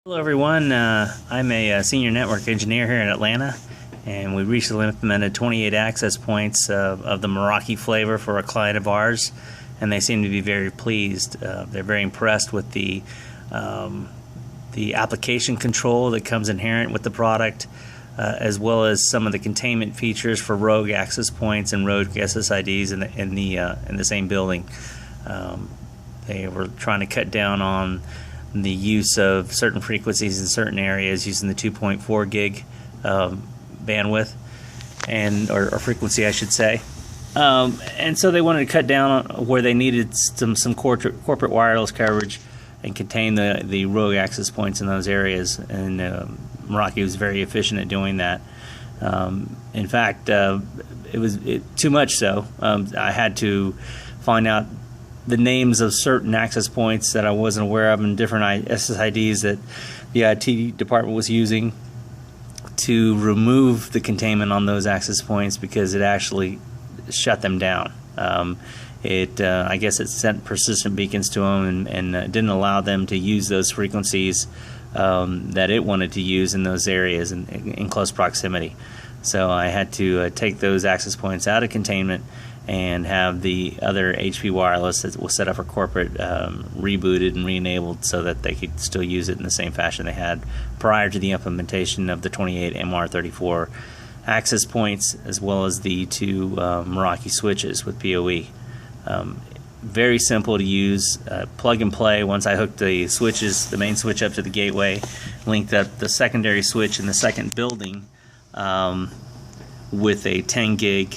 Hello everyone, I'm a senior network engineer here in Atlanta, and we recently implemented 28 access points of the Meraki flavor for a client of ours, and they seem to be very pleased. They're very impressed with the application control that comes inherent with the product, as well as some of the containment features for rogue access points and rogue SSIDs in the same building. They were trying to cut down on the use of certain frequencies in certain areas using the 2.4 gig bandwidth or frequency, I should say. And so they wanted to cut down on where they needed some corporate wireless coverage and contain the rogue access points in those areas. And Meraki was very efficient at doing that. In fact, it was too much so. I had to find out the names of certain access points that I wasn't aware of and different SSIDs that the IT department was using to remove the containment on those access points, because it actually shut them down. I guess it sent persistent beacons to them and didn't allow them to use those frequencies that it wanted to use in those areas in close proximity. So I had to take those access points out of containment and have the other HP wireless that was set up for corporate rebooted and re-enabled so that they could still use it in the same fashion they had prior to the implementation of the 28 MR34 access points, as well as the two Meraki switches with PoE. Very simple to use, plug and play. Once I hooked the switches, the main switch up to the gateway, linked up the secondary switch in the second building with a 10 gig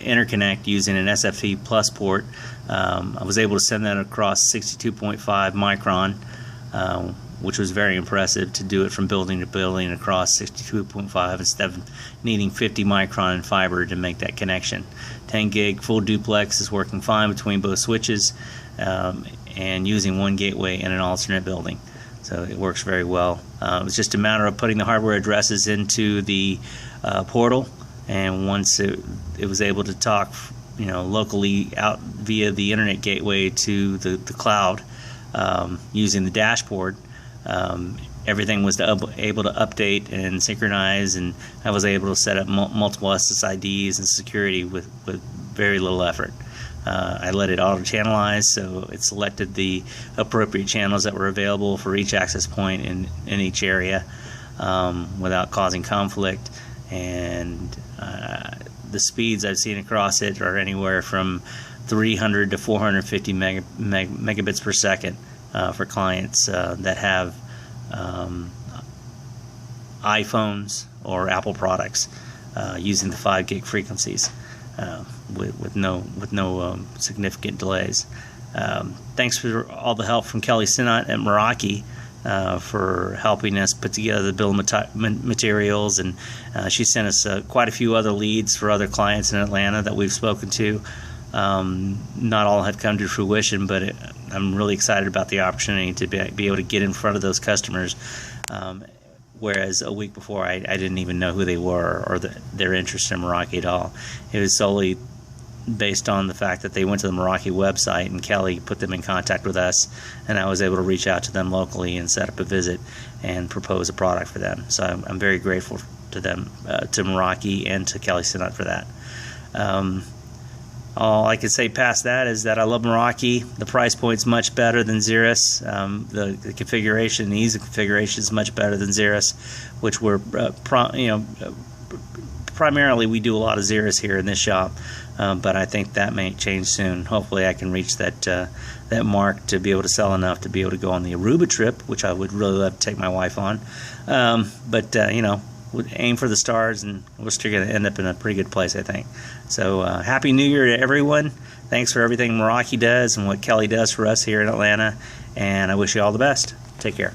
interconnect using an SFP plus port. I was able to send that across 62.5 micron, which was very impressive to do it from building to building across 62.5 instead of needing 50 micron in fiber to make that connection. 10 gig full duplex is working fine between both switches, and using one gateway in an alternate building. So it works very well. It was just a matter of putting the hardware addresses into the portal, and once it was able to talk, locally out via the internet gateway to the cloud, using the dashboard, everything was able to update and synchronize, and I was able to set up multiple SSIDs and security with very little effort. I let it auto-channelize, so it selected the appropriate channels that were available for each access point in each area without causing conflict. And the speeds I've seen across it are anywhere from 300 to 450 megabits per second for clients that have iPhones or Apple products using the 5 gig frequencies with no significant delays. Thanks for all the help from Kellie Sinnott at Meraki for helping us put together the bill of materials, and she sent us quite a few other leads for other clients in Atlanta that we've spoken to. Not all have come to fruition, but I'm really excited about the opportunity to be able to get in front of those customers, whereas a week before I didn't even know who they were or their interest in Meraki at all. It was solely based on the fact that they went to the Meraki website and Kellie put them in contact with us, and I was able to reach out to them locally and set up a visit and propose a product for them. So I'm very grateful to them, to Meraki and to Kellie Sinnott for that. All I can say past that is that I love Meraki. The price point's much better than Xeris. The configuration, the ease of configuration is much better than Xeris, which we're primarily we do a lot of Xeris here in this shop, but I think that may change soon. Hopefully I can reach that mark to be able to sell enough to be able to go on the Aruba trip, which I would really love to take my wife on. Would aim for the stars, and we're still going to end up in a pretty good place, I think. So Happy New Year to everyone. Thanks for everything Meraki does and what Kellie does for us here in Atlanta, and I wish you all the best. Take care.